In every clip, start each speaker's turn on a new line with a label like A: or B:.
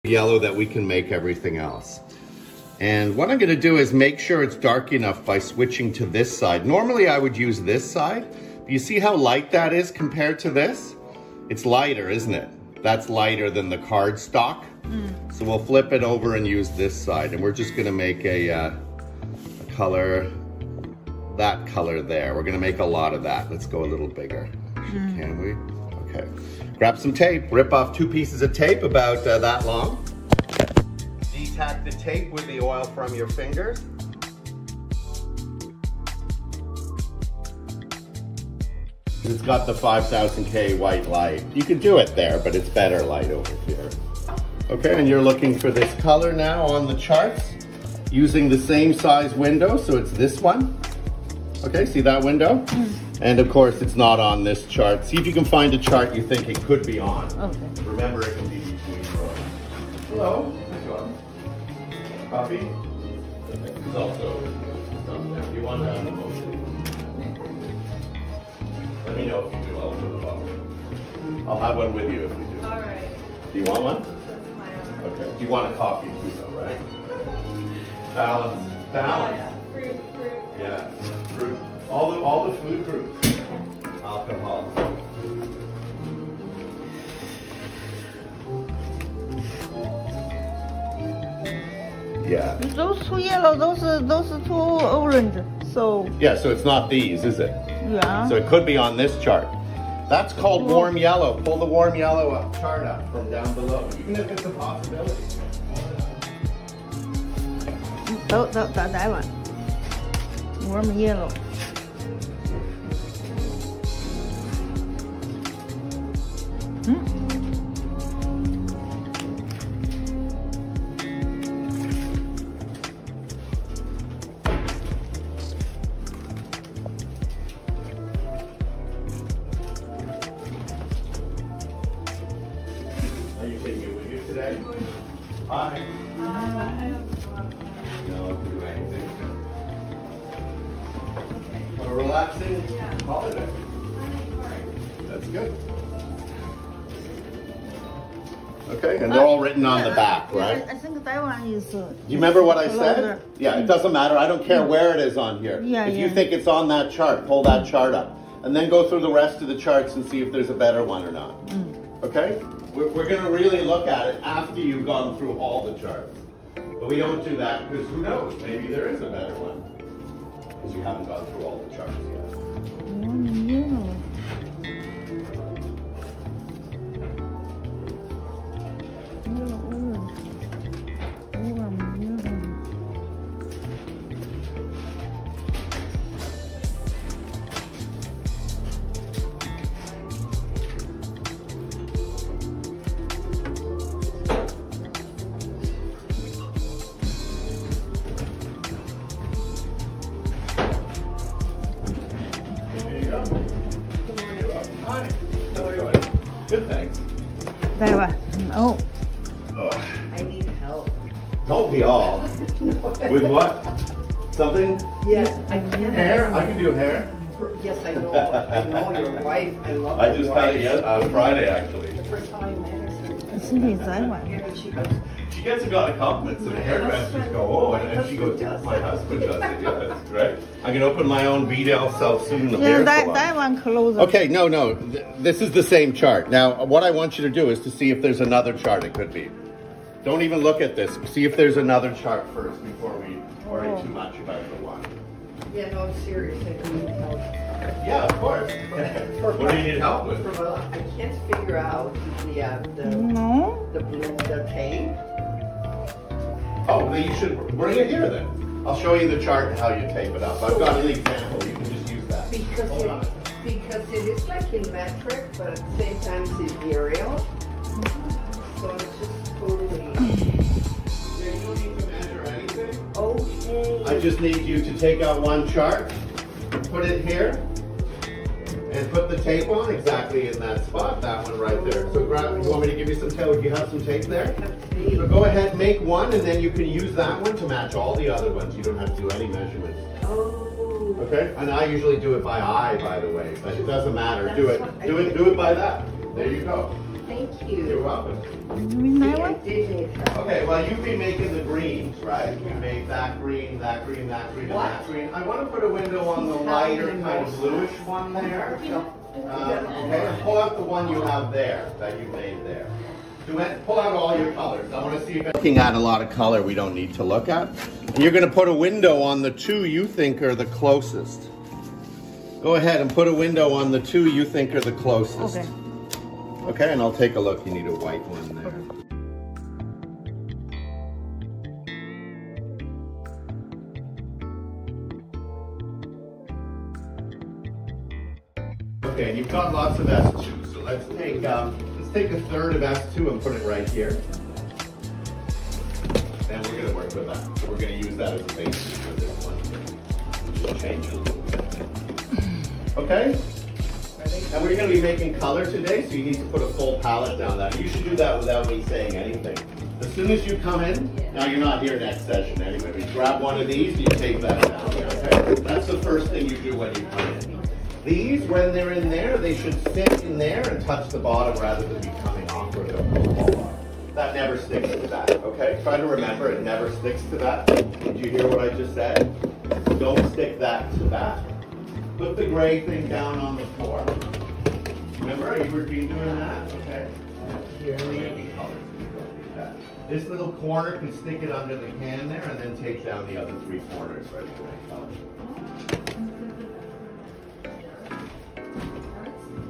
A: yellow that we can make everything else. And what I'm going to do is make sure it's dark enough by switching to this side. Normally I would use this side. But you see how light that is compared to this? It's lighter, isn't it? That's lighter than the cardstock. So we'll flip it over and use this side. And we're just going to make a color, that color there. We're going to make a lot of that. Let's go a little bigger. Can we? Okay. Grab some tape. Rip off 2 pieces of tape about that long. Detack the tape with the oil from your fingers. It's got the 5000K white light. You can do it there, but it's better light over here. Okay, and you're looking for this color now on the charts using the same size window, so it's this one. Okay, see that window? And of course, it's not on this chart. See if you can find a chart you think it could be on. Okay. Remember, it can be between rows. Hello. Coffee? It's also something. You want that on the motion? Let me know if you do. I'll put it on. I'll have one with you if you do. All right. Do you want one? That's my own. Okay. You want a coffee too, though, right? Balance. Balance. Yeah. Fruit. Yeah. Fruit. All the food groups. Alcohol. Yeah.
B: Those 2 yellow, those 2 orange. So
A: yeah, so it's not these, is it?
B: Yeah.
A: So it could be on this chart. That's called warm yellow. Pull the warm yellow chart up from down below. Even if it's a possibility.
B: That one. Warm yellow.
A: Are you taking it with you today? Hi. No, do anything. A relaxing holiday. That's good. Okay, and they're all written on the back, right?
B: I think that one is.
A: You remember what I said? Yeah, it doesn't matter. I don't care where it is on here.
B: Yeah,
A: if you think it's on that chart, pull that chart up. And then go through the rest of the charts and see if there's a better one or not. Okay? We're going to really look at it after you've gone through all the charts. But we don't do that because who knows? Maybe there is a better one. Because you haven't gone through all the charts yet.
B: Yellow.
A: Hi. How are you? Good, thanks.
B: That one. Oh.
C: I need help.
A: Don't we all? With what? Something?
C: Yes, I can.
A: Hair? I can do hair.
C: Yes, I know. I know your wife. I love
A: I just cut it on Friday, actually.
C: The first time I met her.
B: It's that one.
A: She gets a lot of compliments, and the hairdressers go, oh, and she goes, my husband does it, yes, right? I can open my own BDL self soon in the hair salon.
B: That one closer.
A: Okay, no. This is the same chart. Now, what I want you to do is to see if there's another chart it could be. Don't even look at this. See if there's another chart first before we worry too much about the one.
C: Yeah, no, I'm serious. I need help.
A: Yeah, of course. What do you need help with?
C: I can't figure out the tape.
A: Oh, well, you should bring it here then. I'll show you the chart and how you tape it up. I've got an example. You can just use that.
C: Because it is like in metric, but at the same time it's imperial. So it's just totally.
A: Yeah, you don't need to measure anything.
C: Okay.
A: I just need you to take out one chart, put it here, and put the tape on exactly in that spot, that one right there. So grab, you want me to give you some tape? Do you have some tape there? So go ahead, make one, and then you can use that one to match all the other ones. You don't have to do any measurements.
C: Oh.
A: Okay? And I usually do it by eye, by the way, but it doesn't matter. Do it by that. There you go.
C: Thank you.
A: You're welcome.
C: I did make that.
A: Okay, well, you've been making the greens, right? You made that green, that green, that green, and that green. I want to put a window on the lighter, kind of bluish one there. Okay, and pull out the one you have there, that you made there. Pull out all your colors. I want to see if looking at a lot of color we don't need to look at. And you're going to put a window on the two you think are the closest. Go ahead and put a window on the two you think are the closest.
B: Okay.
A: Okay, and I'll take a look. You need a white one there. Okay, and you've got lots of S2, so let's take a third of S2 and put it right here. And we're going to work with that. So we're going to use that as a basis for this one. Just change it a little bit. Okay? And we're going to be making color today, so you need to put a full palette down that. You should do that without me saying anything. As soon as you come in, now you're not here next session anyway, but you grab one of these, you take that down. Okay? That's the first thing you do when you come in. These, when they're in there, they should sit in there and touch the bottom rather than be coming off or they'll fall off. That never sticks to that, okay? Try to remember it never sticks to that. Did you hear what I just said? Don't stick that to that. Put the gray thing down on the floor. Remember, you were doing that? Okay. Here, this little corner can stick it under the can there and then take down the other three corners ready to make color.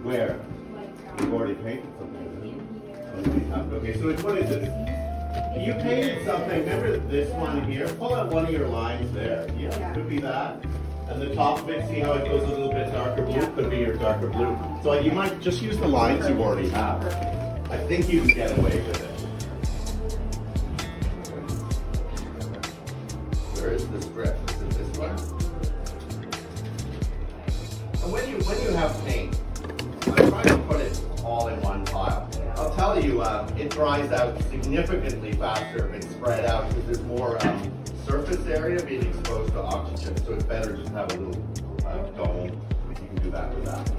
A: Where? You've already painted something. Okay, so what is it? You painted something, remember this one here? Pull out one of your lines there. Yeah, could be that. And the top of it, see how it goes a little bit darker blue? Could be your darker blue. So you might just use the lines you already have. I think you can get away with it. Where is this strip? Is it this one? And when you have paint, I try to put it all in one pile. I'll tell you, it dries out significantly faster if it's spread out because there's more surface area being exposed to oxygen, so it's better just to have a little dome. You can do that with that.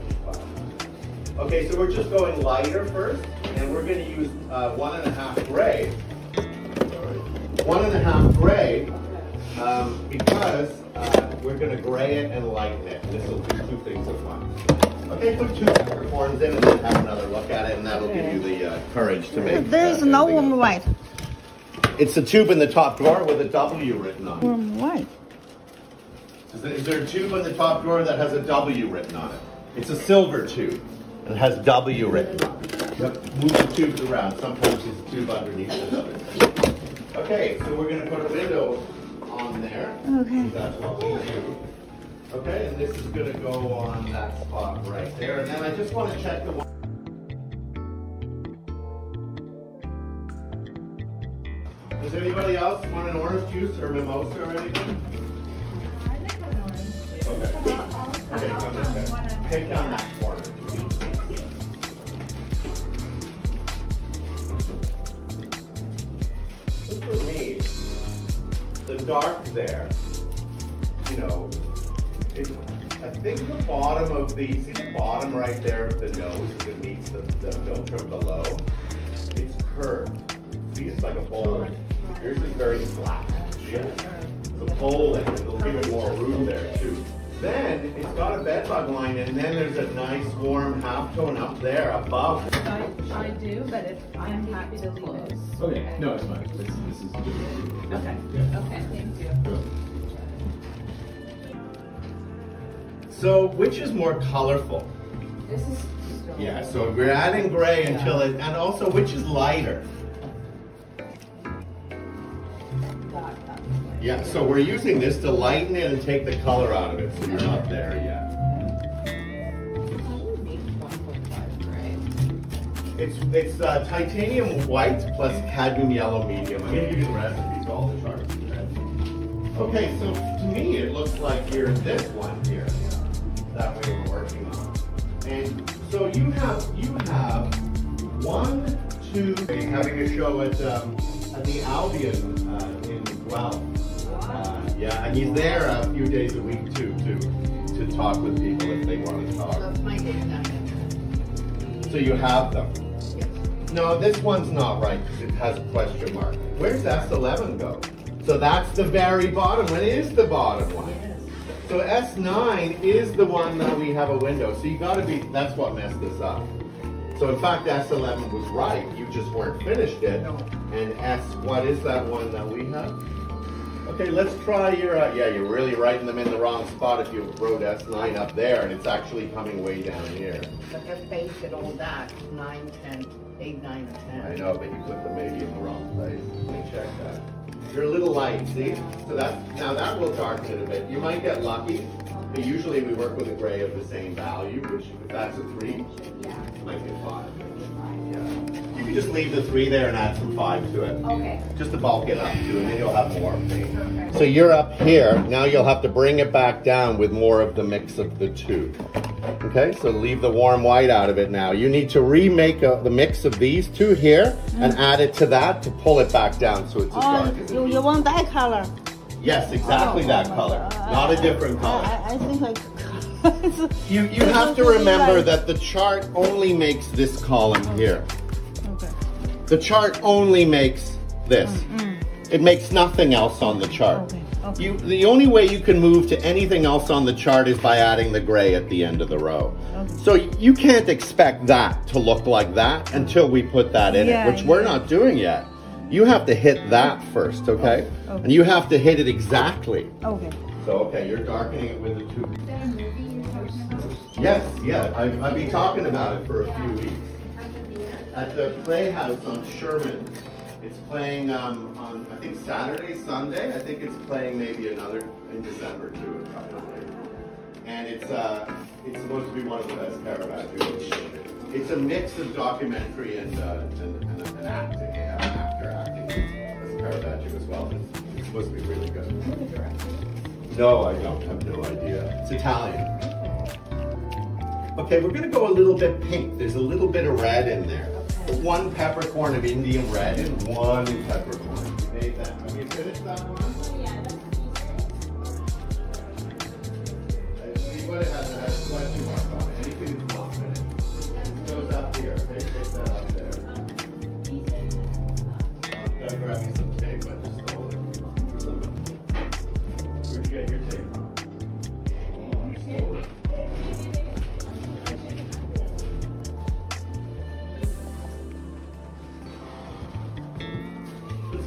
A: Okay, so we're just going lighter first, and we're going to use 1.5 gray. 1.5 gray because we're going to gray it and lighten it. This will do two things at once. Okay, put two peppercorns in and then have another look at it, and that'll give you the courage to make.
B: There is no warm white.
A: It's a tube in the top drawer with a W written on it.
B: Warm white.
A: Is there a tube in the top drawer that has a W written on it? It's a silver tube and it has W written on it. Move the tubes around. Sometimes there's a tube underneath another. Okay, so we're going to put a window on there.
B: Okay.
A: That's what we do. Okay, and this is going to go on that spot right there. And then I just want to check the one. Does anybody else want an orange juice or mimosa or anything? Okay. Okay, come this way. Take down that corner. Look for me. The dark there, you know, I think the bottom of the, see the bottom right there of the nose as it meets the filter below, it's curved. See, it's like a bowl. Yours is very flat. See it? It's a bowl in it. It'll give it more room there too. Then it's got a bedbug line, and then there's a nice warm half tone up there above.
D: I do, but if I'm happy to leave it.
E: Okay, no, it's fine. This is
D: Okay.
E: Yeah.
D: Okay, thank you.
A: So, which is more colorful?
D: This is.
A: Yeah, so we're adding gray until it, and also which is lighter? Yeah, so we're using this to lighten it and take the color out of it, so you're not there yet. It's titanium white plus cadmium yellow medium. I'm going to give you the recipes, all the charts. Okay, so to me it looks like you're this one here. That way we're working on. And so you have 1, 2, having a show at the Albion in Guelph. Yeah, and he's there a few days a week too, to talk with people if they want to talk.
C: That's my data.
A: So you have them.
C: Yes.
A: No, this one's not right because it has a question mark. Where's S11 go? So that's the very bottom one. It is the bottom one. So S9 is the one that we have a window. So you got to be, that's what messed this up. So in fact, S11 was right. You just weren't finished it. And what is that one that we have? Okay, let's try your, yeah, you're really writing them in the wrong spot if you wrote S9 up there and it's actually coming way down here.
C: But let's base it on that, 9, 10, 8, 9, and 10.
A: I know, but you put them maybe in the wrong place. Let me check that. You're a little light, see? So now that will darken it a bit. You might get lucky, but usually we work with a gray of the same value, which if that's a 3, it might be a 5. Yeah. You can just leave the 3 there and add some 5 to it.
C: Okay.
A: Just to bulk it up too, and then you'll have more paint. Okay. So you're up here, now you'll have to bring it back down with more of the mix of the 2. Okay, so leave the warm white out of it now. You need to remake the mix of these 2 here and add it to that to pull it back down so it's as dark as it
B: you want that color?
A: Yes, exactly that color. Not a different color.
B: I think like
A: you have to remember that the chart only makes this column here.
B: Okay.
A: The chart only makes this. It makes nothing else on the chart.
B: Okay. Okay.
A: The only way you can move to anything else on the chart is by adding the gray at the end of the row. Okay. So you can't expect that to look like that until we put that in it, which we're not doing yet. You have to hit that first, okay? And you have to hit it exactly.
B: Okay.
A: So, okay, you're darkening it with the 2. Yes, yeah, I've been talking about it for a few weeks. At the Playhouse on Sherman, it's playing on, I think, Saturday, Sunday. I think it's playing maybe another in December too, probably. And it's supposed to be one of the best Caravaggio. It's a mix of documentary and acting, actor acting as Caravaggio as well. It's supposed to be really good. No, I don't have no idea. It's Italian. Okay, we're going to go a little bit pink. There's a little bit of red in there. 1 peppercorn of Indian red and 1 peppercorn. You made that. Have you finished that one? See what it has. It has a question mark on it. Anything that's not finished. It goes up here. Okay, take that up there. I'll grab you some tape. I just stole it. Where'd you get your tape from? Oh, I stole it.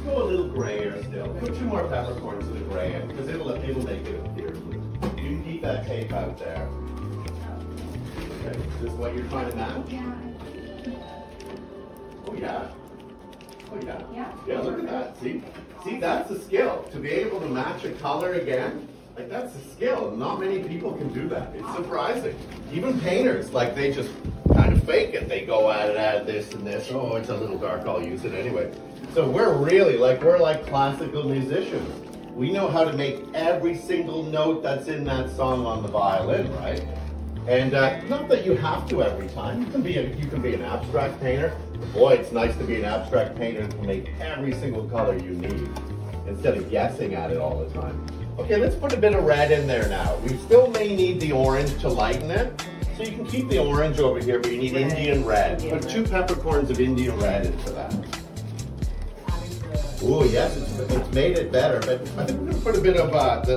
A: Go a little grayer still. Put 2 more peppercorns in the gray end because it'll make it appear blue. You can keep that tape out there. Okay, is this what you're trying to match? Oh yeah. Oh yeah. Yeah, look at that. See, that's the skill. To be able to match a color again, like that's a skill. Not many people can do that. It's surprising. Even painters, like they just kind of fake it. They go at it, add this and this. Oh, it's a little dark. I'll use it anyway. So we're like classical musicians. We know how to make every single note that's in that song on the violin, right? And not that you have to every time. You can be an abstract painter. Boy, it's nice to be an abstract painter and to make every single color you need instead of guessing at it all the time. Okay, let's put a bit of red in there now. We still may need the orange to lighten it. So you can keep the orange over here, but you need Indian red. Put 2 peppercorns of Indian red into that. Oh yes, it's made it better, but I think we're going to put a bit of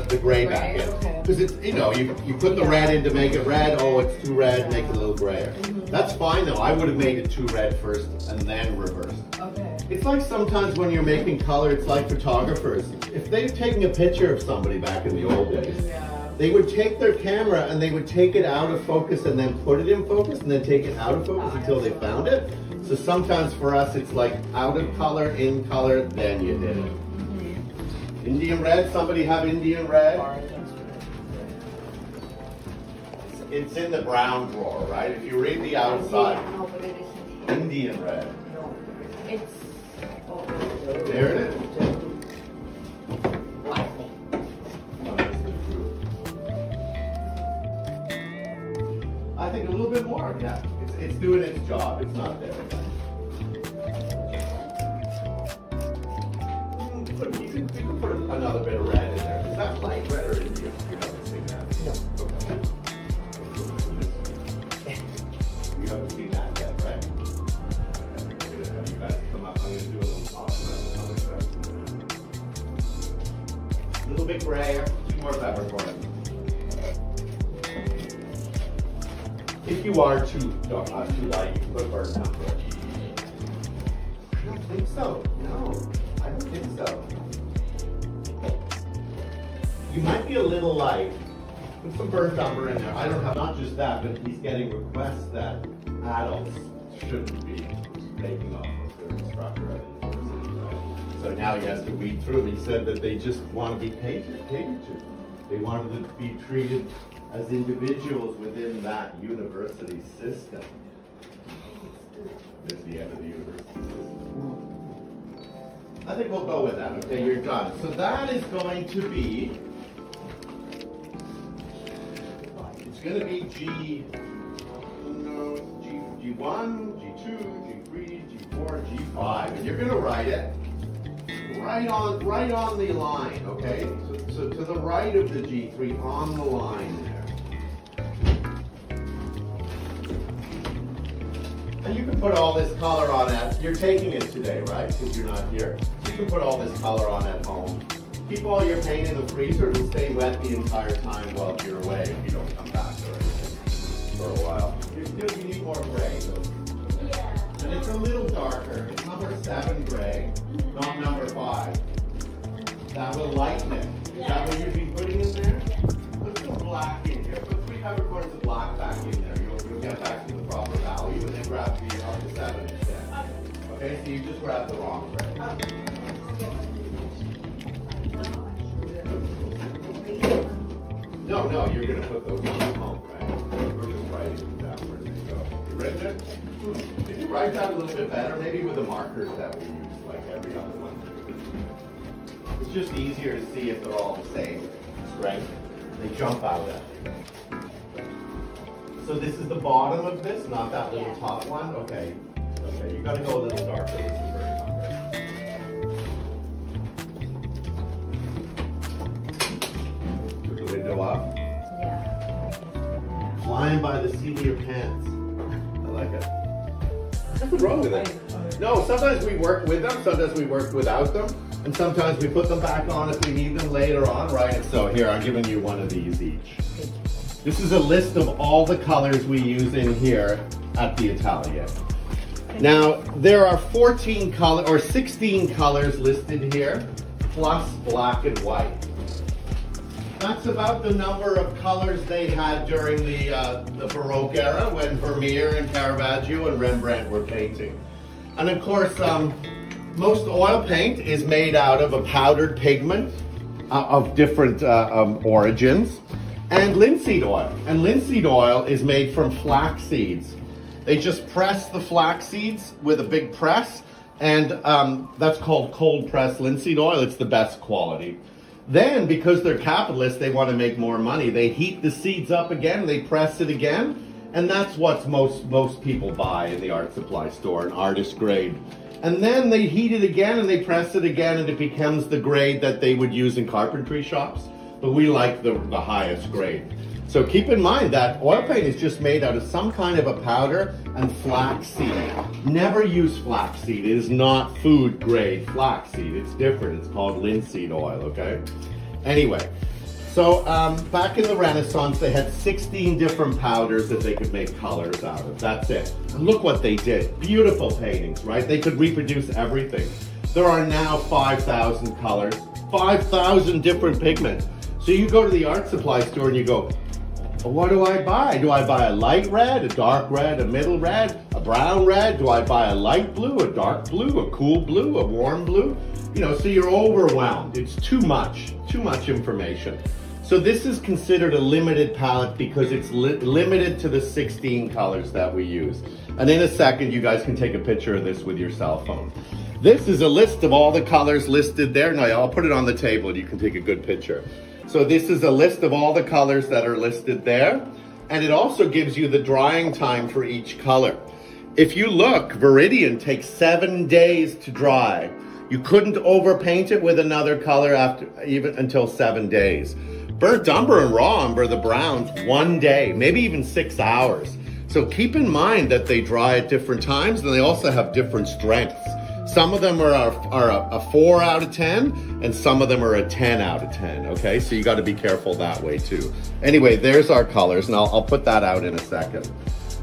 A: the gray back in. Because it's, you know, you put the red in to make it red, oh it's too red, make it a little grayer. That's fine though, I would have made it too red first and then reversed. Okay. It's like sometimes when you're making color, it's like photographers. If they're taking a picture of somebody back in the old days, they would take their camera and they would take it out of focus and then put it in focus and then take it out of focus until they found it. So sometimes for us it's like out of color, in color, then you did it. Indian red, somebody have Indian red? It's in the brown drawer, right? If you read the outside, Indian red. There it is. I think a little bit more, yeah. It's doing its job, it's not there. You can put another bit of red in there. Is that light red or Indian? You haven't seen that? No. Okay. You haven't seen that yet, right? Okay. bit grayer, 2 more peppercorns. If you are too light, you can put burnt umber. I don't think so. No, I don't think so. You might be a little light. Put some burnt umber in there. I don't have, not just that, but he's getting requests that adults shouldn't be taking off of their instructor at the university, right? So now he has to weed through them. He said that they just want to be catered to. They want to be treated as individuals within that university system. It's the end of the university system. I think we'll go with that. Okay, you're done. So that is going to be, it's going to be G1, G2, G3, G4, G5, and you're going to write it right on the line, okay? So to the right of the G3, on the line there. And you can put all this color on it. You're taking it today, right? Because you're not here. You can put all this color on at home. Keep all your paint in the freezer. It'll stay wet the entire time while you're away if you don't come back or anything for a while. You need more gray, though. Yeah. And it's a little darker. It's number 7 gray, not number 5. That will lighten it. Is that what you'd be putting in there? Put some black in here. Put 3 peppercorns of black back in there. You'll get back to the proper value, and then grab the up to 7 instead. Okay, so you just grab the wrong gray. No, you're going to put those on home, right? We're just writing them down where they go. You written it? If you write that a little bit better, maybe with the markers that we use, like every other one. It's just easier to see if they're all the same strength. They jump out at you. So this is the bottom of this, not that little top one? Okay. Okay, you got to go a little darker. This is very hungry. Window up. Yeah. Flying by the seat of your pants. I like it. What's wrong with it? No, sometimes we work with them, sometimes we work without them, and sometimes we put them back on if we need them later on, right? So here, I'm giving you one of these each. This is a list of all the colors we use in here at the Atelier. Now, there are 16 colors listed here, plus black and white. That's about the number of colors they had during the Baroque era when Vermeer and Caravaggio and Rembrandt were painting. And of course, most oil paint is made out of a powdered pigment of different origins and linseed oil. And linseed oil is made from flax seeds. They just press the flax seeds with a big press, and that's called cold pressed linseed oil. It's the best quality. Then, because they're capitalists, they want to make more money. They heat the seeds up again, they press it again, and that's what most people buy in the art supply store, an artist grade. And then they heat it again and they press it again, and it becomes the grade that they would use in carpentry shops. But we like the highest grade. So keep in mind that oil paint is just made out of some kind of a powder and flaxseed. Never use flaxseed. It is not food grade flaxseed. It's different. It's called linseed oil, okay? Anyway, so back in the Renaissance, they had 16 different powders that they could make colors out of. That's it. And look what they did. Beautiful paintings, right? They could reproduce everything. There are now 5,000 colors, 5,000 different pigments. So you go to the art supply store and you go, well, what do I buy? Do I buy a light red, a dark red, a middle red, a brown red? Do I buy a light blue, a dark blue, a cool blue, a warm blue? You know, so you're overwhelmed. It's too much information. So this is considered a limited palette because it's limited to the 16 colors that we use. And in a second, you guys can take a picture of this with your cell phone. This is a list of all the colors listed there. Now, I'll put it on the table and you can take a good picture. So this is a list of all the colors that are listed there. And it also gives you the drying time for each color. If you look, Viridian takes 7 days to dry. You couldn't overpaint it with another color until 7 days. Burnt umber and raw umber, the browns, 1 day, maybe even 6 hours. So keep in mind that they dry at different times and they also have different strengths. Some of them are a 4 out of 10, and some of them are a 10 out of 10, okay? So you gotta be careful that way too. Anyway, there's our colors, and I'll put that out in a second.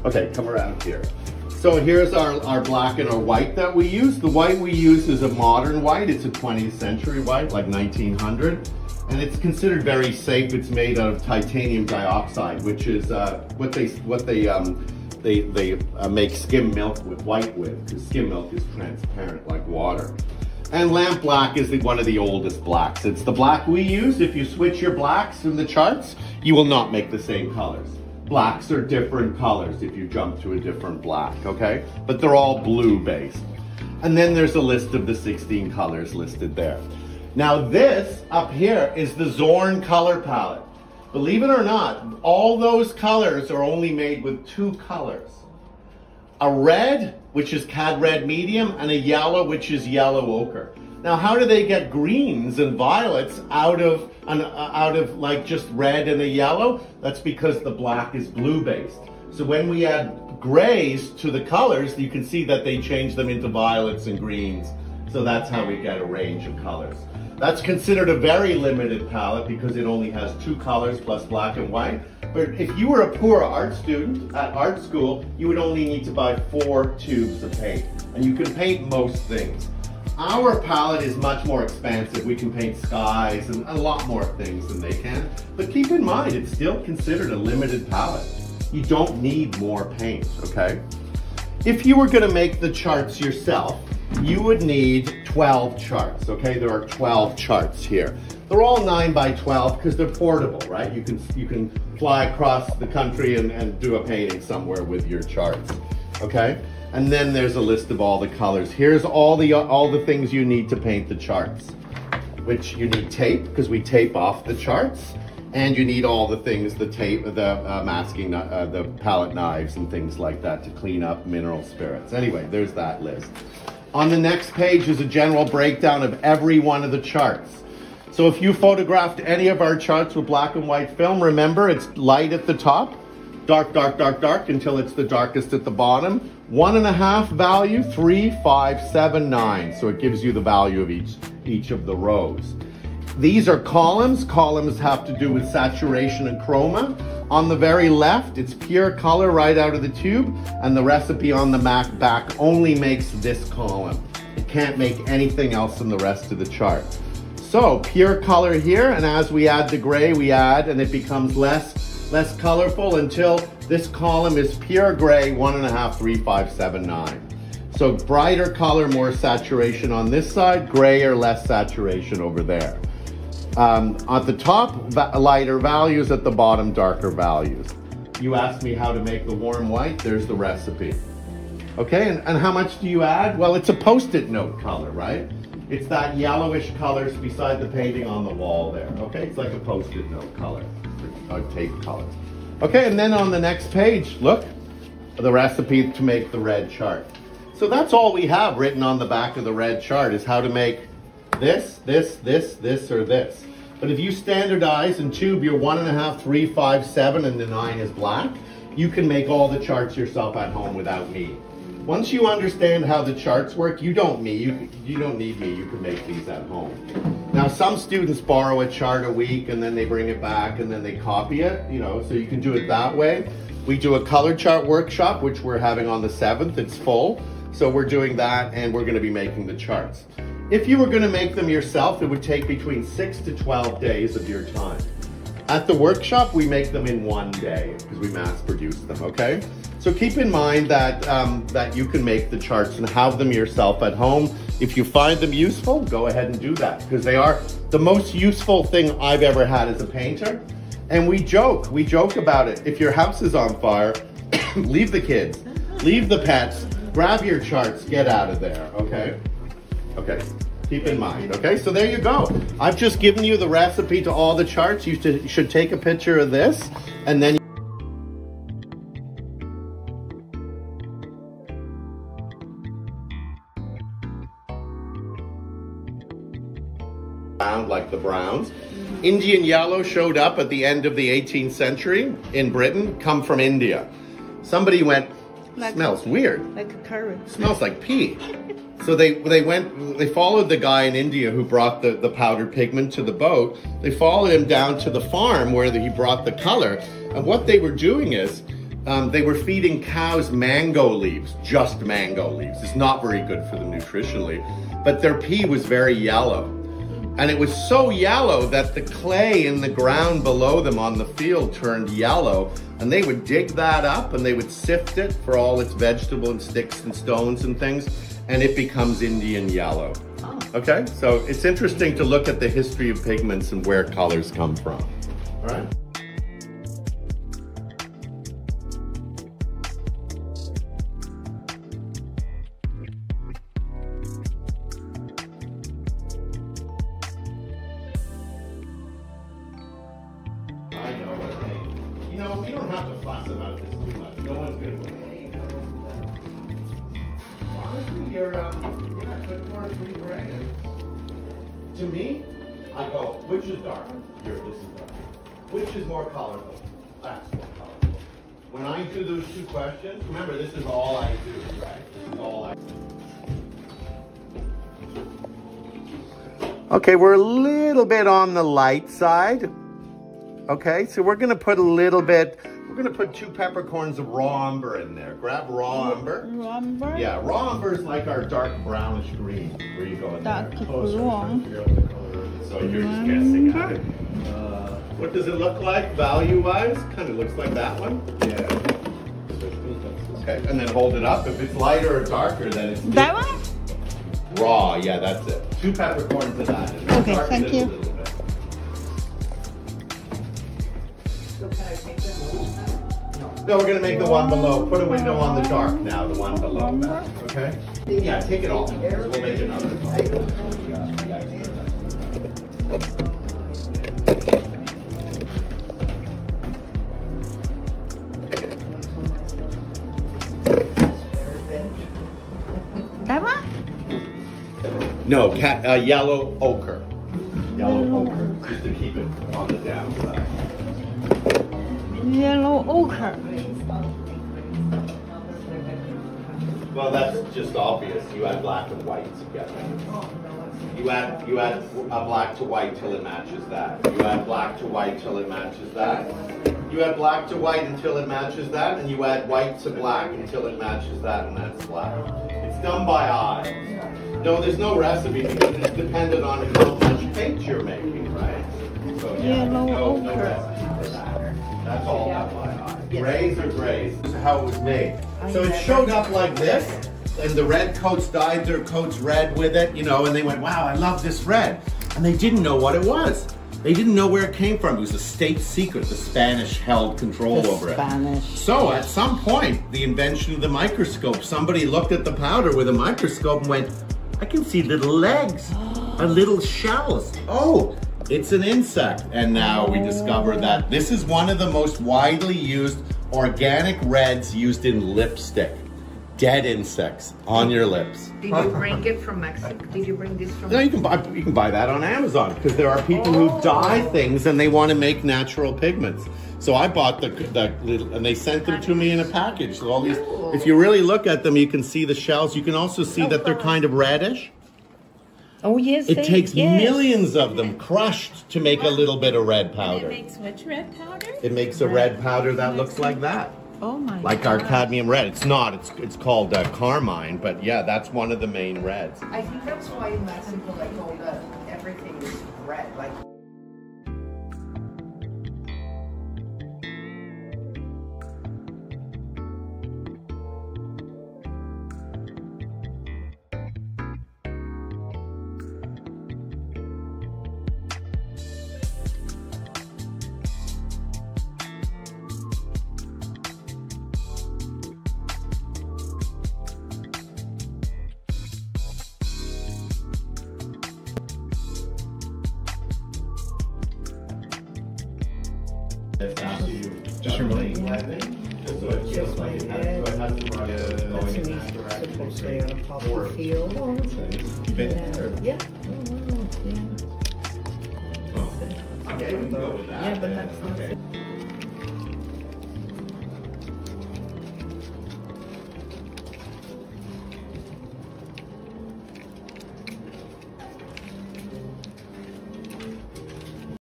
A: Okay, come around here. So here's our black and our white that we use. The white we use is a modern white. It's a 20th century white, like 1900. And it's considered very safe. It's made out of titanium dioxide, which is what they make skim milk with white with, because skim milk is transparent like water. And lamp black is one of the oldest blacks. It's the black we use. If you switch your blacks in the charts, you will not make the same colors. Blacks are different colors if you jump to a different black, okay? But they're all blue based. And then there's a list of the 16 colors listed there. Now this up here is the Zorn color palette. Believe it or not, all those colors are only made with 2 colors. A red, which is cad red medium, and a yellow, which is yellow ochre. Now, how do they get greens and violets out of like just red and a yellow? That's because the black is blue based. So when we add grays to the colors, you can see that they change them into violets and greens. So that's how we get a range of colors. That's considered a very limited palette because it only has 2 colors plus black and white. But if you were a poor art student at art school, you would only need to buy 4 tubes of paint. And you can paint most things. Our palette is much more expansive. We can paint skies and a lot more things than they can. But keep in mind, it's still considered a limited palette. You don't need more paint, okay? If you were gonna make the charts yourself, you would need 12 charts, okay? There are 12 charts here. They're all 9 by 12 because they're portable, right? You can fly across the country and do a painting somewhere with your charts, okay? And then there's a list of all the colors. Here's all the things you need to paint the charts, which you need tape because we tape off the charts, and you need all the things, the tape, the masking, the palette knives and things like that to clean up mineral spirits. Anyway, there's that list. On the next page is a general breakdown of every one of the charts. So if you photographed any of our charts with black and white film, remember it's light at the top, dark, dark, dark, dark until it's the darkest at the bottom. 1.5 value, 3, 5, 7, 9. So it gives you the value of each of the rows. These are columns. Columns have to do with saturation and chroma. On the very left, it's pure color right out of the tube, and the recipe on the back only makes this column. It can't make anything else in the rest of the chart. So pure color here, and as we add the gray, we add, and it becomes less colorful until this column is pure gray, 1.5, 3, 5, 7, 9. So brighter color, more saturation on this side, gray or less saturation over there. At the top, lighter values, at the bottom, darker values. You asked me how to make the warm white, there's the recipe. Okay, and how much do you add? Well, it's a Post-it note color, right? It's that yellowish color beside the painting on the wall there, okay? It's like a Post-it note color, or tape color. Okay, and then on the next page, look, the recipe to make the red chart. So that's all we have written on the back of the red chart is how to make this, this, this, this, or this. But if you standardize and tube your 1.5, 3, 5, 7, and the 9 is black, you can make all the charts yourself at home without me. Once you understand how the charts work, you don't need me, you can make these at home. Now some students borrow a chart a week and then they bring it back and then they copy it, you know, so you can do it that way. We do a color chart workshop, which we're having on the 7th, it's full. So we're doing that and we're gonna be making the charts. If you were gonna make them yourself, it would take between 6 to 12 days of your time. At the workshop, we make them in 1 day because we mass produce them, okay? So keep in mind that, that you can make the charts and have them yourself at home. If you find them useful, go ahead and do that because they are the most useful thing I've ever had as a painter. And we joke about it. If your house is on fire, leave the kids, leave the pets, grab your charts, get out of there, okay? Okay, keep in mind, okay? So there you go. I've just given you the recipe to all the charts. You should take a picture of this and then like the browns. Indian yellow showed up at the end of the 18th century in Britain, come from India. Somebody went, smells weird.
B: Like a curry.
A: Smells like pee. So they followed the guy in India who brought the powdered pigment to the boat. They followed him down to the farm where he brought the color. And what they were doing is, they were feeding cows mango leaves, just mango leaves. It's not very good for them nutritionally, but their pee was very yellow. And it was so yellow that the clay in the ground below them on the field turned yellow. And they would dig that up and they would sift it for all its vegetable and sticks and stones and things, and it becomes Indian yellow. Okay, so it's interesting to look at the history of pigments and where colors come from. All right. I know, but hey, you know, we don't have to fuss about this too much. No one's going to win. Honestly, you're put more three grams. To me, I go, which is darker? Here, this is darker. Which is more colorful? That's more colorful. When I do those two questions, remember, this is all I do, right? This is all I do. Okay, we're a little bit on the light side. Okay, so we're gonna put a little bit, we're gonna put 2 peppercorns of raw umber in there. Grab raw umber.
B: Raw umber?
A: Yeah, raw umber is like our dark brownish green. Where you go in there?
B: Dark brown.
A: So you're just guessing at it. What does it look like value-wise? Kind of looks like that one.
E: Yeah.
A: Okay, and then hold it up. If it's lighter or darker, then it's
B: That one?
A: raw. Yeah, that's it. 2 peppercorns of that.
B: Okay, thank you.
C: So can I take them?
A: No, we're gonna make the one below. Put a window on the dark now, the one below that. Okay? Yeah, take it off. We'll make another.
B: That one?
A: No, yellow ochre. Yellow ochre, just to keep it on the downside.
B: Yellow ochre.
A: Well, that's just obvious. You add black and white together. You add a black to white till it matches that. You add black to white till it matches that. You add black to white until it matches that, and you add white to black until it matches that, and that's black. It's done by eye. No, there's no recipe because it's dependent on how much paint you're making, right? So yeah, no recipe for that. That's all done by eye. Grays are grays. This is how it was made. So it showed up like this, and the red coats dyed their coats red with it, you know, and they went, wow, I love this red. And they didn't know what it was. They didn't know where it came from. It was a state secret. The Spanish held control over it. So at some point, the invention of the microscope, somebody looked at the powder with a microscope and went, I can see little legs, little shells. Oh, it's an insect. And now we discover that this is one of the most widely used organic reds used in lipstick. Dead insects on your lips.
C: Did you bring it from Mexico? Did you bring this from?
A: No, you can buy that on Amazon because there are people who dye things and they want to make natural pigments. So I bought the little, and they sent them to me in a package. So all these, if you really look at them, you can see the shells. You can also see that they're kind of reddish.
B: Oh yes.
A: It takes millions of them crushed to make a little bit of red powder.
D: And it makes which red powder?
A: It makes a red powder that looks like that.
B: Oh my
A: Like our cadmium red. It's not, it's called carmine, but yeah, that's one of the main reds.
C: I think that's why in Mexico, like all everything is red. Like.
E: Just remove.
A: Just so it feels like it has to run going in that direction.
C: Supposedly on top of the field. Yeah.
A: Okay, we can go with that.
C: Yeah, but that's not.